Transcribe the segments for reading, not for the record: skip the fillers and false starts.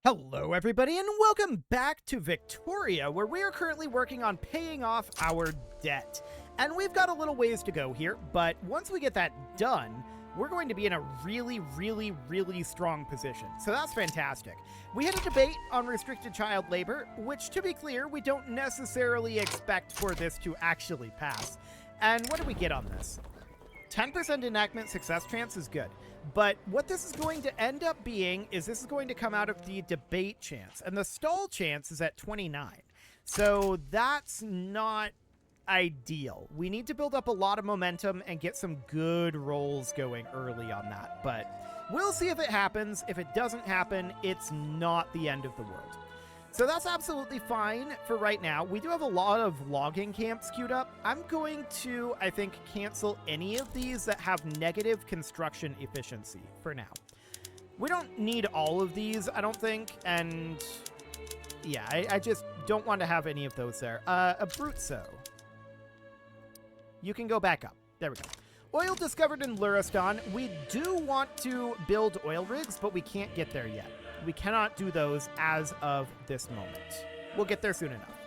Hello everybody and welcome back to Victoria, where we are currently working on paying off our debt. And we've got a little ways to go here, but once we get that done, we're going to be in a really strong position. So that's fantastic. We had a debate on restricted child labor, which, to be clear, we don't necessarily expect for this to actually pass. And what do we get on this? 10% enactment success chance is good. But what this is going to end up being is this is going to come out of the debate chance. And the stall chance is at 29. So that's not ideal. We need to build up a lot of momentum and get some good rolls going early on that. But we'll see if it happens. If it doesn't happen, it's not the end of the world. So that's absolutely fine for right now. We do have a lot of logging camps queued up. I'm going to, I think, cancel any of these that have negative construction efficiency for now. We don't need all of these, I don't think, and yeah, I just don't want to have any of those there. Abruzzo. You can go back up. There we go. Oil discovered in Luristan. We do want to build oil rigs, but we can't get there yet. We cannot do those as of this moment. We'll get there soon enough.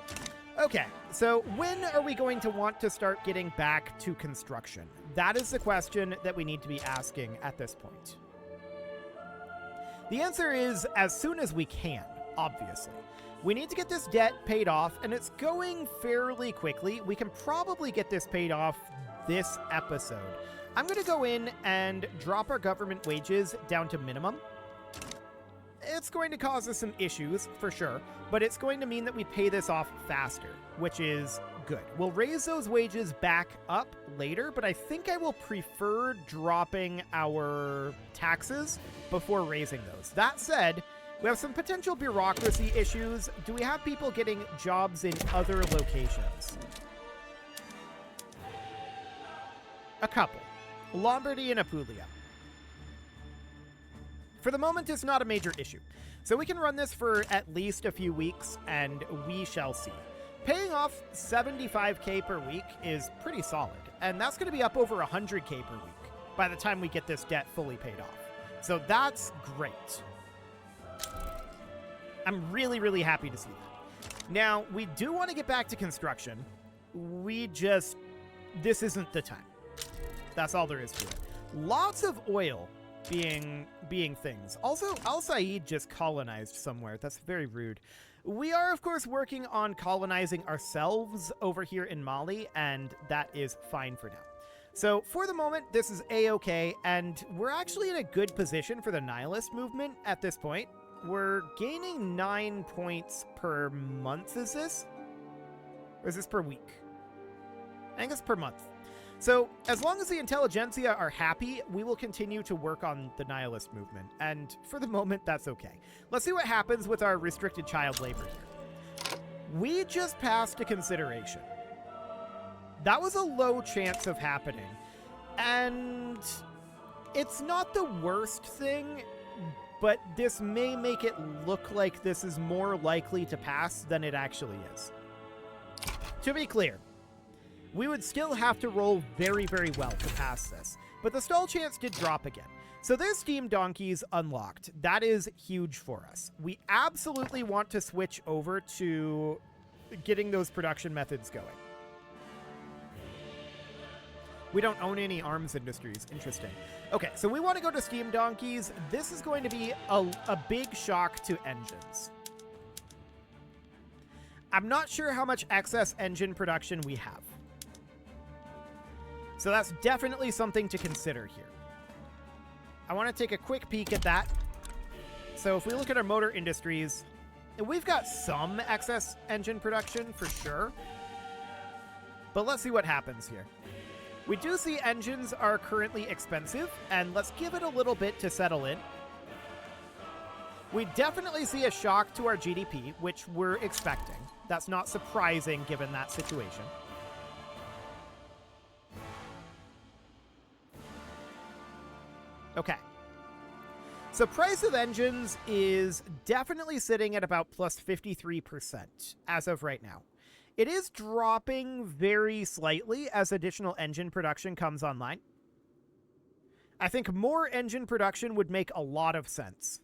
Okay, so when are we going to want to start getting back to construction? That is the question that we need to be asking at this point. The answer is as soon as we can, obviously. We need to get this debt paid off, and it's going fairly quickly. We can probably get this paid off this episode. I'm going to go in and drop our government wages down to minimum. It's going to cause us some issues, for sure, but it's going to mean that we pay this off faster, which is good. We'll raise those wages back up later, but I think I will prefer dropping our taxes before raising those. That said, we have some potential bureaucracy issues. Do we have people getting jobs in other locations? A couple. Lombardy and Apulia. For the moment, it's not a major issue. So we can run this for at least a few weeks, and we shall see. Paying off 75k per week is pretty solid, and that's going to be up over 100k per week by the time we get this debt fully paid off. So that's great. I'm really happy to see that. Now, we do want to get back to construction. This isn't the time. That's all there is to it. Lots of oil being things. Also, Al Said just colonized somewhere. That's very rude. We are, of course, working on colonizing ourselves over here in Mali, and that is fine for now. So, for the moment, this is A-okay, and we're actually in a good position for the Nihilist movement at this point. We're gaining 9 points per month, is this? Or is this per week? I think it's per month. So, as long as the intelligentsia are happy, we will continue to work on the Nihilist movement. And for the moment, that's okay. Let's see what happens with our restricted child labor here. We just passed a consideration. That was a low chance of happening. And it's not the worst thing, but this may make it look like this is more likely to pass than it actually is. To be clear, we would still have to roll very well to pass this, but the stall chance did drop again. So there's Steam Donkeys unlocked. That is huge for us. We absolutely want to switch over to getting those production methods going. We don't own any arms industries. Interesting. Okay, so we want to go to Steam Donkeys. This is going to be a big shock to engines. I'm not sure how much excess engine production we have. So that's definitely something to consider here. I want to take a quick peek at that. So if we look at our motor industries, we've got some excess engine production for sure. But let's see what happens here. We do see engines are currently expensive, and let's give it a little bit to settle in. We definitely see a shock to our GDP, which we're expecting. That's not surprising given that situation. Okay. So price of engines is definitely sitting at about plus 53% as of right now. It is dropping very slightly as additional engine production comes online. I think more engine production would make a lot of sense.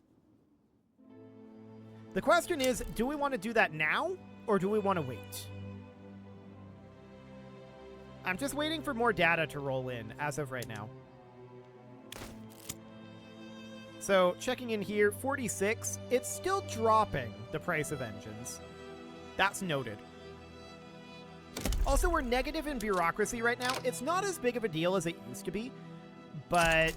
The question is, do we want to do that now, or do we want to wait? I'm just waiting for more data to roll in as of right now. So, checking in here, 46. It's still dropping the price of engines. That's noted. Also, we're negative in bureaucracy right now. It's not as big of a deal as it used to be, but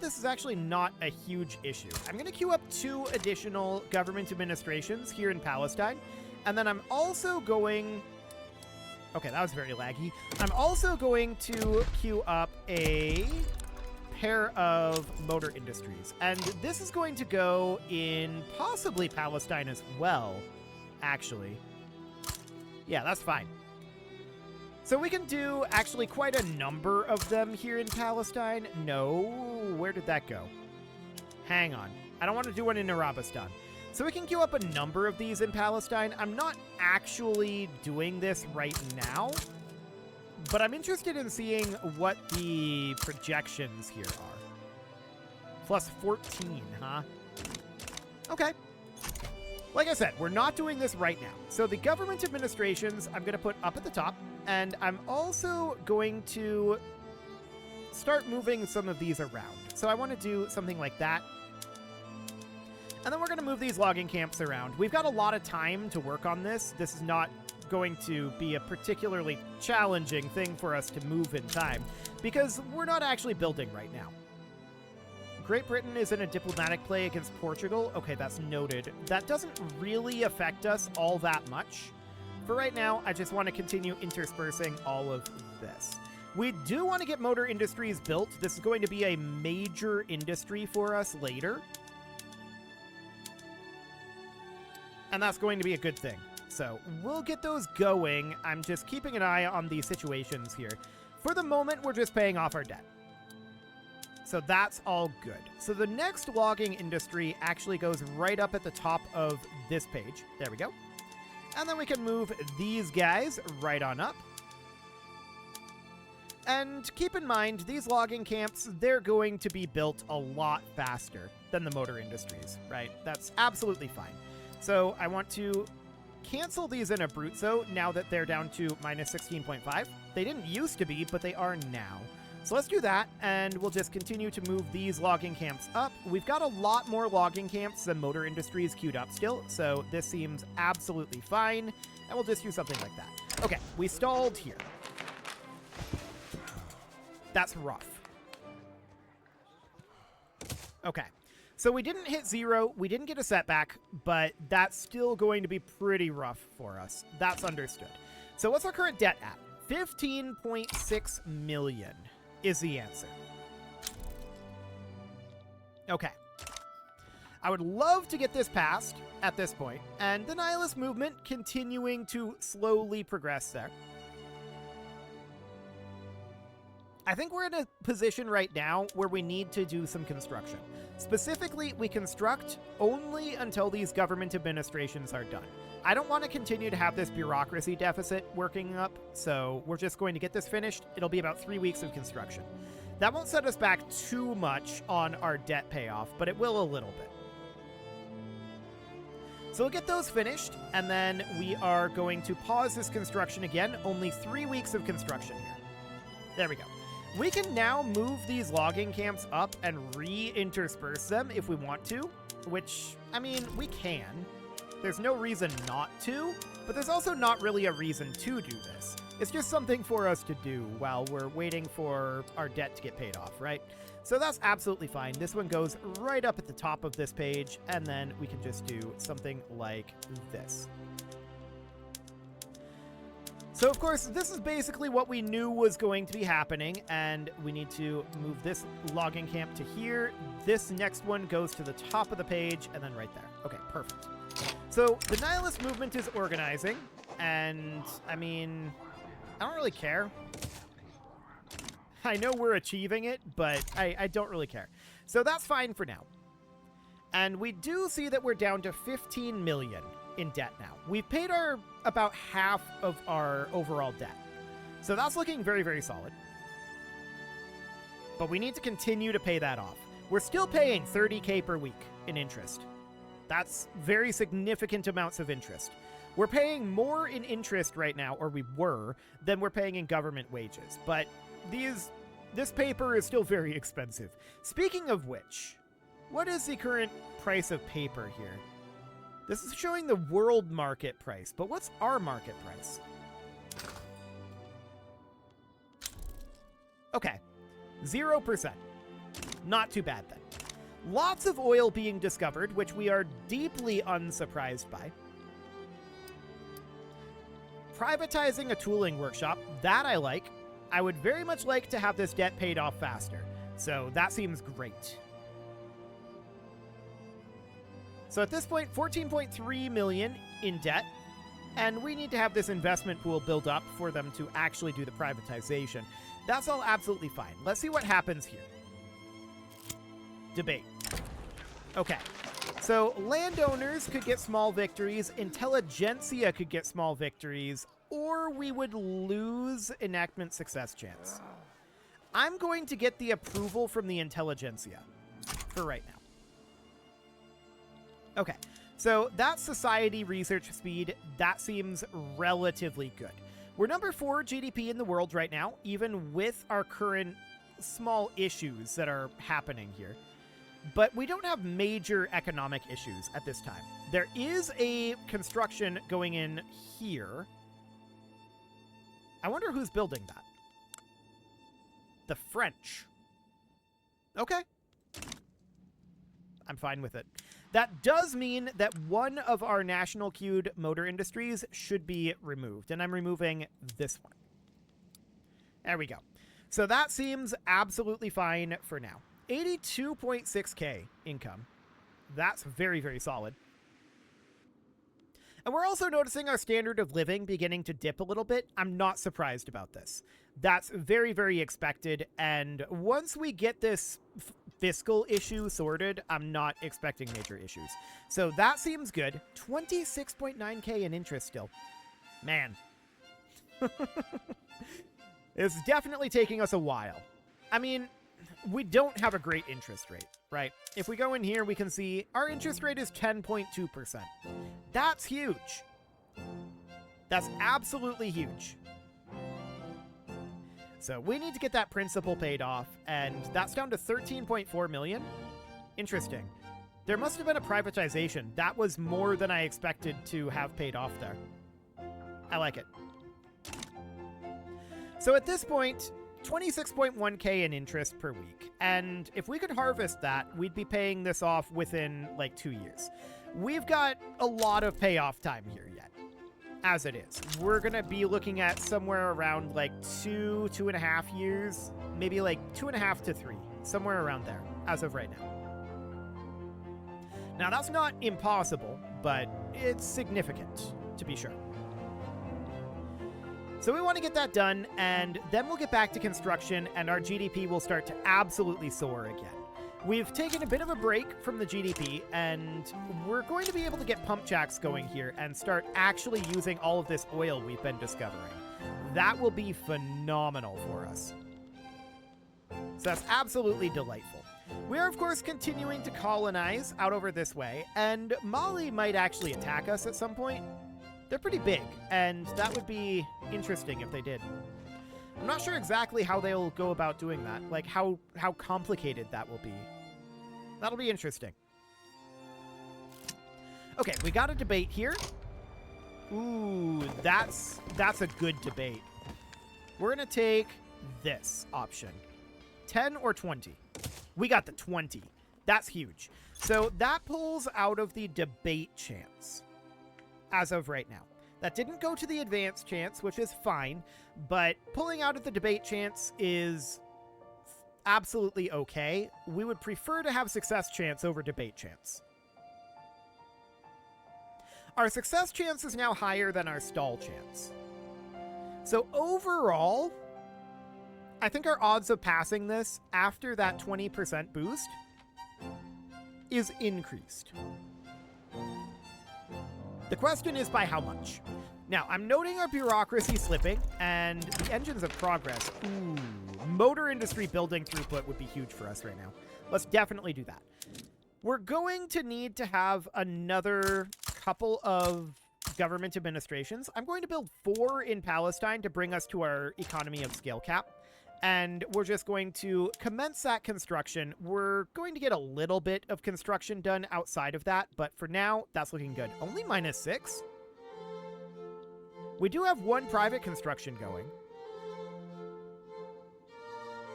this is actually not a huge issue. I'm going to queue up 2 additional government administrations here in Palestine, and then I'm also going... Okay, that was very laggy. I'm also going to queue up a pair of motor industries, and this is going to go in possibly Palestine as well, actually. Yeah, that's fine. So we can do actually quite a number of them here in Palestine. No, where did that go? Hang on. I don't want to do one in Arabistan. So we can queue up a number of these in Palestine. I'm not actually doing this right now, but I'm interested in seeing what the projections here are. Plus 14, huh? Okay. Like I said, we're not doing this right now. So the government administrations, I'm going to put up at the top, and I'm also going to start moving some of these around. So I want to do something like that. And then we're going to move these logging camps around. We've got a lot of time to work on this. This is not going to be a particularly challenging thing for us to move in time, because we're not actually building right now. Great Britain is in a diplomatic play against Portugal. Okay, that's noted. That doesn't really affect us all that much. For right now, I just want to continue interspersing all of this. We do want to get motor industries built. This is going to be a major industry for us later. And that's going to be a good thing. So we'll get those going. I'm just keeping an eye on the situations here. For the moment, we're just paying off our debt. So that's all good. So the next logging industry actually goes right up at the top of this page. There we go. And then we can move these guys right on up. And keep in mind, these logging camps, they're going to be built a lot faster than the motor industries, right? That's absolutely fine. So I want to cancel these in Abruzzo now that they're down to minus 16.5. They didn't used to be, but they are now. So let's do that, and we'll just continue to move these logging camps up. We've got a lot more logging camps than motor industries queued up still, so this seems absolutely fine, and we'll just do something like that. Okay, we stalled here. That's rough. Okay, so we didn't hit 0, we didn't get a setback, but that's still going to be pretty rough for us. That's understood. So what's our current debt at? 15.6 million. Is the answer. Okay. I would love to get this passed at this point, and the nihilist movement continuing to slowly progress there. I think we're in a position right now where we need to do some construction. Specifically, we construct only until these government administrations are done. I don't want to continue to have this bureaucracy deficit working up, so we're just going to get this finished. It'll be about 3 weeks of construction. That won't set us back too much on our debt payoff, but it will a little bit. So we'll get those finished, and then we are going to pause this construction again. Only 3 weeks of construction here. There we go. We can now move these logging camps up and re-intersperse them if we want to, which, I mean, we can. There's no reason not to, but there's also not really a reason to do this. It's just something for us to do while we're waiting for our debt to get paid off, right? So that's absolutely fine. This one goes right up at the top of this page, and then we can just do something like this. So, of course, this is basically what we knew was going to be happening, and we need to move this logging camp to here. This next one goes to the top of the page, and then right there. Okay, perfect. So the nihilist movement is organizing, and, I mean, I don't really care. I know we're achieving it, but I don't really care. So that's fine for now. And we do see that we're down to 15 million in debt now. We've paid about half of our overall debt. So that's looking very, very solid. But we need to continue to pay that off. We're still paying 30K per week in interest. That's very significant amounts of interest. We're paying more in interest right now, or we were, than we're paying in government wages. But this paper is still very expensive. Speaking of which, what is the current price of paper here? This is showing the world market price, but what's our market price? Okay, 0%. Not too bad then. Lots of oil being discovered, which we are deeply unsurprised by. Privatizing a tooling workshop, that I like. I would very much like to have this debt paid off faster, so that seems great. So at this point, 14.3 million in debt, and we need to have this investment pool build up for them to actually do the privatization. That's all absolutely fine. Let's see what happens here. Debate. Okay. So landowners could get small victories, intelligentsia could get small victories, or we would lose enactment success chance. I'm going to get the approval from the intelligentsia for right now. Okay, so that's society research speed. That seems relatively good. We're number 4 GDP in the world right now, even with our current small issues that are happening here. But we don't have major economic issues at this time. There is a construction going in here. I wonder who's building that. The French. Okay. I'm fine with it. That does mean that one of our national queued motor industries should be removed, and I'm removing this one. There we go. So that seems absolutely fine for now. 82.6k income. That's very, very solid. And we're also noticing our standard of living beginning to dip a little bit. I'm not surprised about this. That's very, very expected. And once we get this fiscal issue sorted, I'm not expecting major issues. So that seems good. 26.9k in interest still. Man. It's definitely taking us a while. I mean, we don't have a great interest rate, right? If we go in here, we can see our interest rate is 10.2%. That's huge. That's absolutely huge. So we need to get that principal paid off, and that's down to 13.4 million. Interesting. There must have been a privatization. That was more than I expected to have paid off there. I like it. So at this point, 26.1k in interest per week. And if we could harvest that, we'd be paying this off within like 2 years. We've got a lot of payoff time here yet, as it is. We're going to be looking at somewhere around like 2.5 years, maybe like 2.5 to 3, somewhere around there as of right now. Now, that's not impossible, but it's significant, to be sure. So we want to get that done, and then we'll get back to construction, and our GDP will start to absolutely soar again. We've taken a bit of a break from the GDP, and we're going to be able to get pump jacks going here and start actually using all of this oil we've been discovering. That will be phenomenal for us. So that's absolutely delightful. We are, of course, continuing to colonize out over this way, and Mali might actually attack us at some point. They're pretty big, and that would be interesting if they did. I'm not sure exactly how they'll go about doing that, like how complicated that will be. That'll be interesting. Okay, we got a debate here. Ooh, that's a good debate. We're going to take this option. 10 or 20. We got the 20. That's huge. So that pulls out of the debate chance as of right now. That didn't go to the advanced chance, which is fine, but pulling out of the debate chance is absolutely okay. We would prefer to have success chance over debate chance. Our success chance is now higher than our stall chance. So overall, I think our odds of passing this after that 20% boost is increased. The question is by how much? Now, I'm noting our bureaucracy slipping and the engines of progress. Ooh, motor industry building throughput would be huge for us right now. Let's definitely do that. We're going to need to have another couple of government administrations. I'm going to build 4 in Palestine to bring us to our economy of scale cap. And we're just going to commence that construction. We're going to get a little bit of construction done outside of that, but for now, that's looking good. Only -6? We do have 1 private construction going.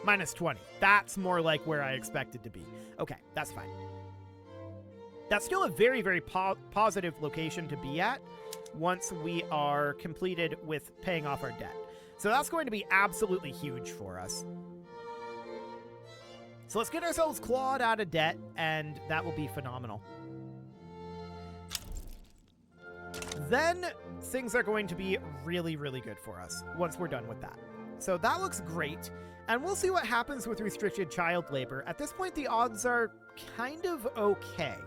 -20. That's more like where I expected to be. Okay, that's fine. That's still a very, very positive location to be at once we are completed with paying off our debt. So that's going to be absolutely huge for us. So let's get ourselves clawed out of debt, and that will be phenomenal. Then things are going to be really, really good for us once we're done with that. So that looks great, and we'll see what happens with restricted child labor. At this point, the odds are kind of okay.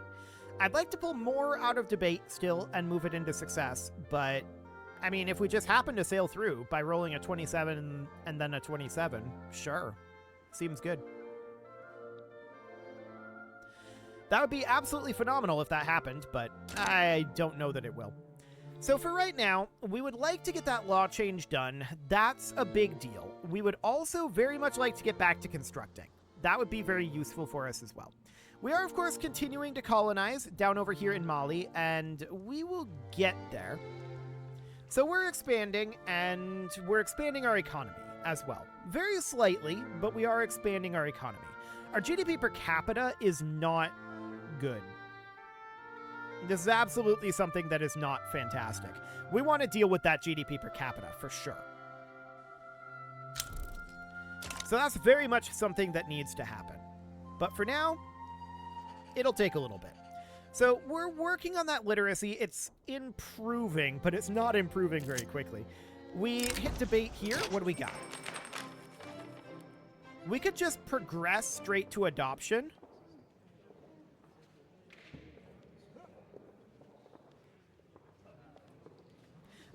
I'd like to pull more out of debate still and move it into success, but I mean, if we just happen to sail through by rolling a 27 and then a 27, sure. Seems good. That would be absolutely phenomenal if that happened, but I don't know that it will. So for right now, we would like to get that law change done. That's a big deal. We would also very much like to get back to constructing. That would be very useful for us as well. We are, of course, continuing to colonize down over here in Mali, and we will get there. So we're expanding, and we're expanding our economy as well. Very slightly, but we are expanding our economy. Our GDP per capita is not good. This is absolutely something that is not fantastic. We want to deal with that GDP per capita for sure. So that's very much something that needs to happen. But for now, it'll take a little bit. So we're working on that literacy. It's improving, but it's not improving very quickly. We hit debate here. What do we got? We could just progress straight to adoption.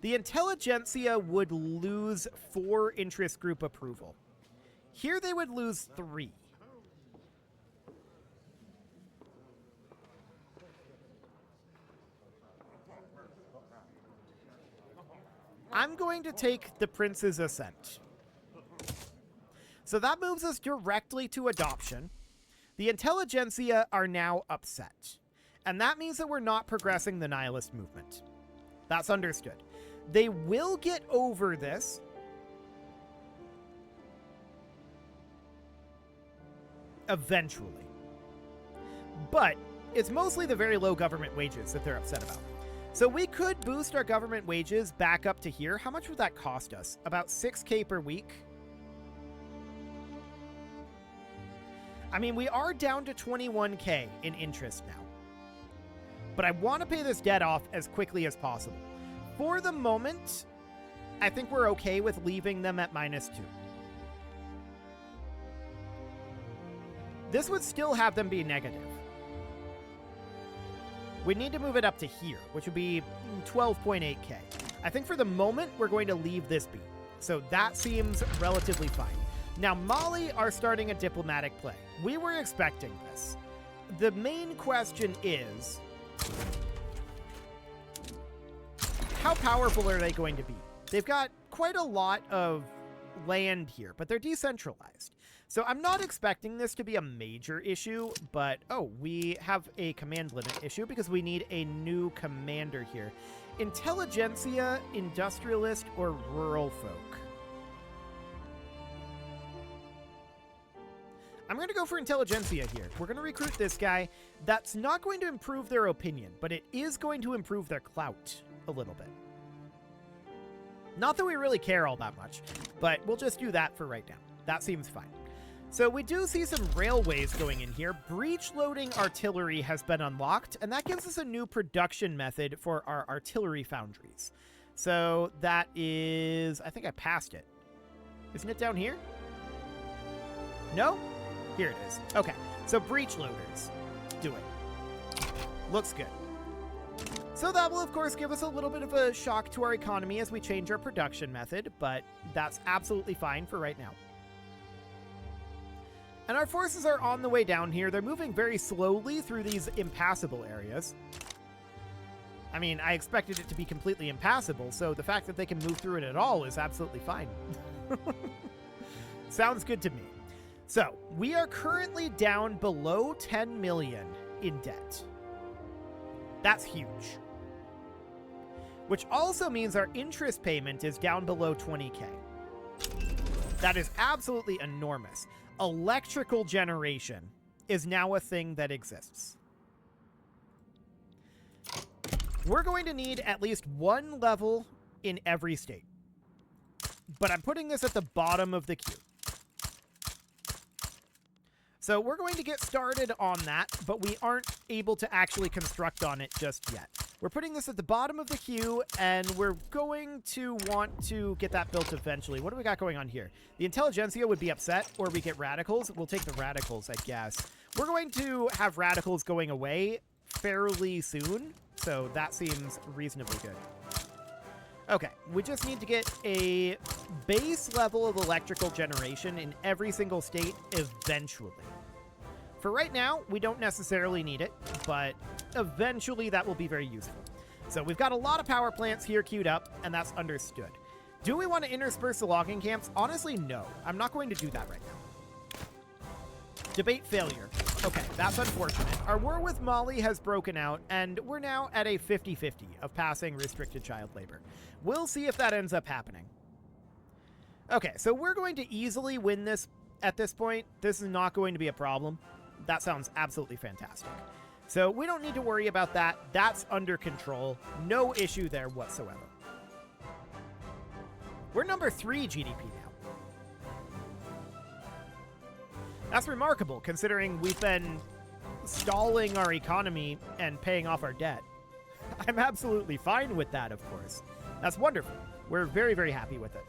The intelligentsia would lose 4 interest group approval. Here they would lose 3. I'm going to take the prince's assent. So that moves us directly to adoption. The intelligentsia are now upset. And that means that we're not progressing the nihilist movement. That's understood. They will get over this. Eventually. But it's mostly the very low government wages that they're upset about. So we could boost our government wages back up to here. How much would that cost us? About 6K per week. I mean, we are down to 21K in interest now. But I want to pay this debt off as quickly as possible. For the moment, I think we're okay with leaving them at -2. This would still have them be negative. We need to move it up to here, which would be 12.8K. I think for the moment, we're going to leave this be. So that seems relatively fine. Now, Mali are starting a diplomatic play. We were expecting this. The main question is, how powerful are they going to be? They've got quite a lot of land here, but they're decentralized. So I'm not expecting this to be a major issue, but, oh, we have a command limit issue because we need a new commander here. Intelligentsia, industrialist, or rural folk? I'm going to go for intelligentsia here. We're going to recruit this guy. That's not going to improve their opinion, but it is going to improve their clout a little bit. Not that we really care all that much, but we'll just do that for right now. That seems fine. So we do see some railways going in here. Breech-loading artillery has been unlocked, and that gives us a new production method for our artillery foundries. So that is... I think I passed it. Isn't it down here? No? Here it is. Okay, so breech-loaders. Do it. Looks good. So that will, of course, give us a little bit of a shock to our economy as we change our production method, but that's absolutely fine for right now. And our forces are on the way down here. They're moving very slowly through these impassable areas. I mean, I expected it to be completely impassable, so the fact that they can move through it at all is absolutely fine. Sounds good to me. So, we are currently down below 10 million in debt. That's huge. Which also means our interest payment is down below 20K. That is absolutely enormous. Electrical generation is now a thing that exists. We're going to need at least one level in every state. But I'm putting this at the bottom of the queue. So we're going to get started on that, but we aren't able to actually construct on it just yet. We're putting this at the bottom of the queue, and we're going to want to get that built eventually. What do we got going on here? The intelligentsia would be upset, or we get radicals. We'll take the radicals, I guess. We're going to have radicals going away fairly soon, so that seems reasonably good. Okay, we just need to get a base level of electrical generation in every single state eventually. For right now, we don't necessarily need it, but eventually that will be very useful. So we've got a lot of power plants here queued up, and that's understood. Do we want to intersperse the logging camps? Honestly, no. I'm not going to do that right now. Debate failure. Okay, that's unfortunate. Our war with Mali has broken out, and we're now at a 50-50 of passing restricted child labor. We'll see if that ends up happening. Okay, so we're going to easily win this at this point. This is not going to be a problem. That sounds absolutely fantastic. So we don't need to worry about that. That's under control. No issue there whatsoever. We're number 3 GDP now. That's remarkable, considering we've been stalling our economy and paying off our debt. I'm absolutely fine with that, of course. That's wonderful. We're very, very happy with it.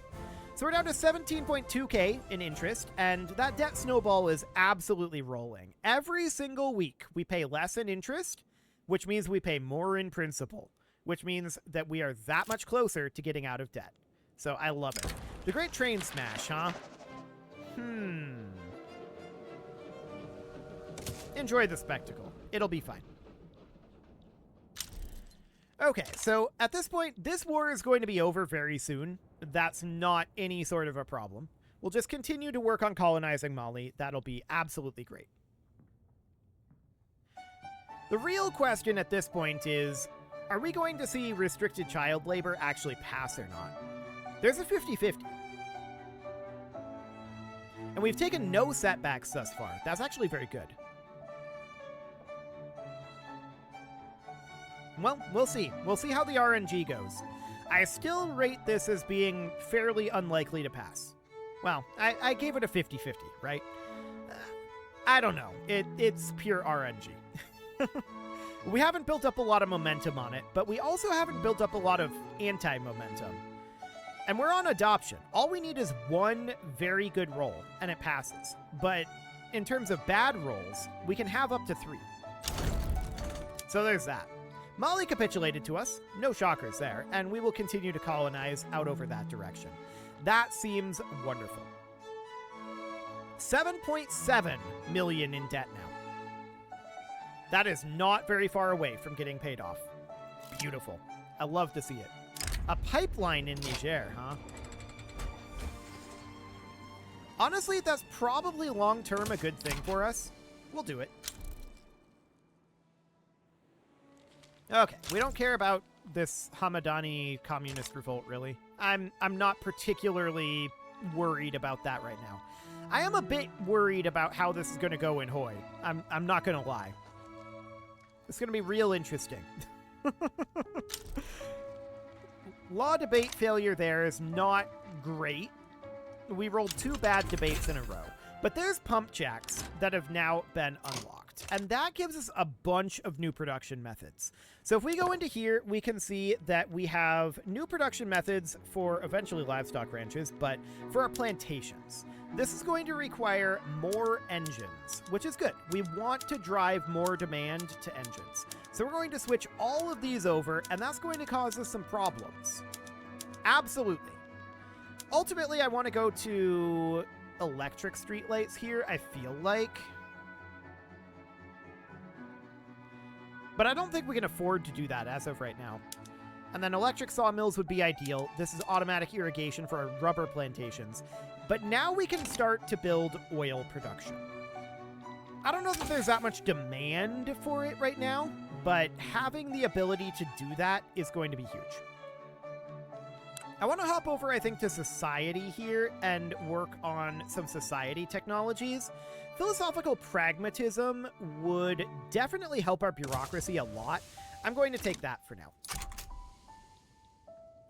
So we're down to 17.2K in interest, and that debt snowball is absolutely rolling. Every single week, we pay less in interest, which means we pay more in principal, which means that we are that much closer to getting out of debt. So I love it. The Great Train Smash, huh? Enjoy the spectacle. It'll be fine. Okay, so at this point, this war is going to be over very soon. That's not any sort of a problem. We'll just continue to work on colonizing Mali. That'll be absolutely great. The real question at this point is, are we going to see restricted child labor actually pass or not? There's a 50-50. And we've taken no setbacks thus far. That's actually very good. Well, we'll see. We'll see how the RNG goes. I still rate this as being fairly unlikely to pass. Well, I gave it a 50-50, right? I don't know. It's pure RNG. We haven't built up a lot of momentum on it, but we also haven't built up a lot of anti-momentum. And we're on adoption. All we need is one very good roll, and it passes. But in terms of bad rolls, we can have up to 3. So there's that. Mali capitulated to us, no shockers there, and we will continue to colonize out over that direction. That seems wonderful. 7.7 million in debt now. That is not very far away from getting paid off. Beautiful. I love to see it. A pipeline in Niger, huh? Honestly, that's probably long-term a good thing for us. We'll do it. Okay, we don't care about this Hamadani communist revolt, really. I'm not particularly worried about that right now. I am a bit worried about how this is going to go in Hoi. I'm not going to lie. It's going to be real interesting. Law debate failure there is not great. We rolled 2 bad debates in a row. But there's pump jacks that have now been unlocked. And that gives us a bunch of new production methods. So if we go into here, we can see that we have new production methods for eventually livestock ranches, but for our plantations. This is going to require more engines, which is good. We want to drive more demand to engines. So we're going to switch all of these over, and that's going to cause us some problems. Absolutely. Ultimately, I want to go to electric streetlights here, I feel like. But I don't think we can afford to do that as of right now. And then electric sawmills would be ideal. This is automatic irrigation for our rubber plantations. But now we can start to build oil production. I don't know that there's that much demand for it right now, but having the ability to do that is going to be huge. I want to hop over, I think, to society here and work on some society technologies. Philosophical pragmatism would definitely help our bureaucracy a lot. I'm going to take that for now.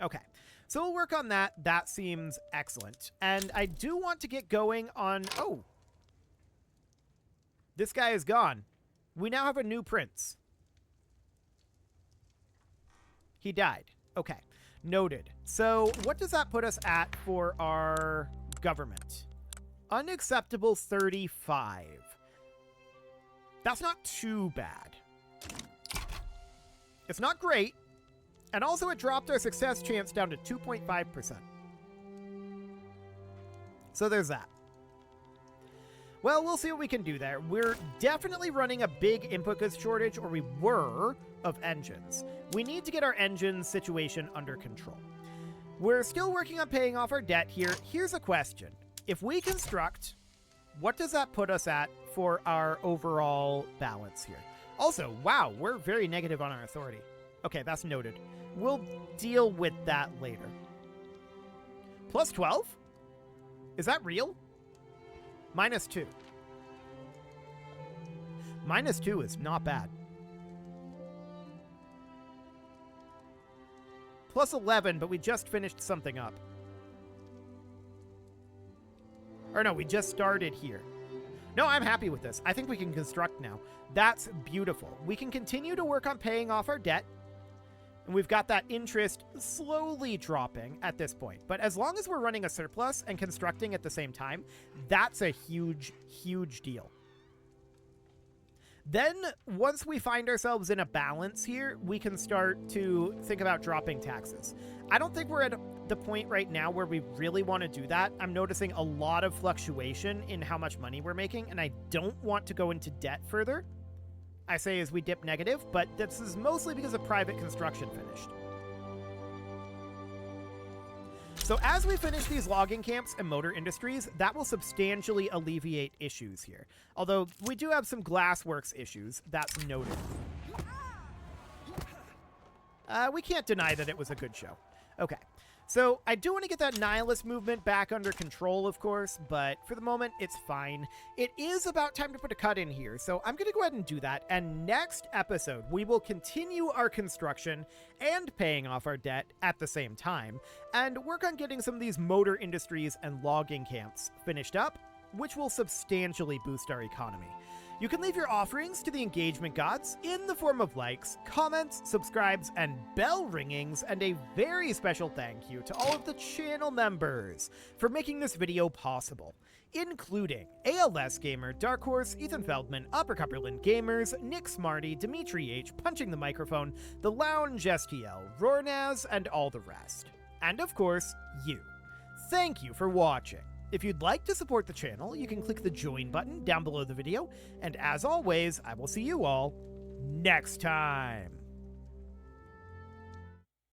Okay, so we'll work on that. That seems excellent. And I do want to get going on... Oh! This guy is gone. We now have a new prince. He died. Okay, noted. So what does that put us at for our government? Unacceptable 35. That's not too bad. It's not great. And also it dropped our success chance down to 2.5%. So there's that. Well, we'll see what we can do there. We're definitely running a big input goods shortage, or we were, of engines. We need to get our engine situation under control. We're still working on paying off our debt here. Here's a question. If we construct, what does that put us at for our overall balance here? Also, wow, we're very negative on our authority. Okay, that's noted. We'll deal with that later. Plus 12? Is that real? Minus 2. Minus 2 is not bad. Plus 11, but we just finished something up. Or no, we just started here. No, I'm happy with this. I think we can construct now. That's beautiful. We can continue to work on paying off our debt. And we've got that interest slowly dropping at this point. But as long as we're running a surplus and constructing at the same time, that's a huge, huge deal. Then, once we find ourselves in a balance here, we can start to think about dropping taxes. I don't think we're at the point right now where we really want to do that. I'm noticing a lot of fluctuation in how much money we're making, and I don't want to go into debt further. I say as we dip negative, but this is mostly because of private construction finished. So as we finish these logging camps and motor industries, that will substantially alleviate issues here. Although we do have some glassworks issues, that's noted. We can't deny that it was a good show. Okay. So I do want to get that nihilist movement back under control, of course, but for the moment, it's fine. It is about time to put a cut in here, so I'm going to go ahead and do that. And next episode, we will continue our construction and paying off our debt at the same time, and work on getting some of these motor industries and logging camps finished up, which will substantially boost our economy. You can leave your offerings to the engagement gods in the form of likes, comments, subscribes, and bell ringings, and a very special thank you to all of the channel members for making this video possible, including ALS Gamer, Dark Horse, Ethan Feldman, Upper Cumberland Gamers, Nick Smarty, Dimitri H, Punching the Microphone, The Lounge STL, Rornaz, and all the rest. And of course, you. Thank you for watching. If you'd like to support the channel, you can click the join button down below the video, and as always, I will see you all next time.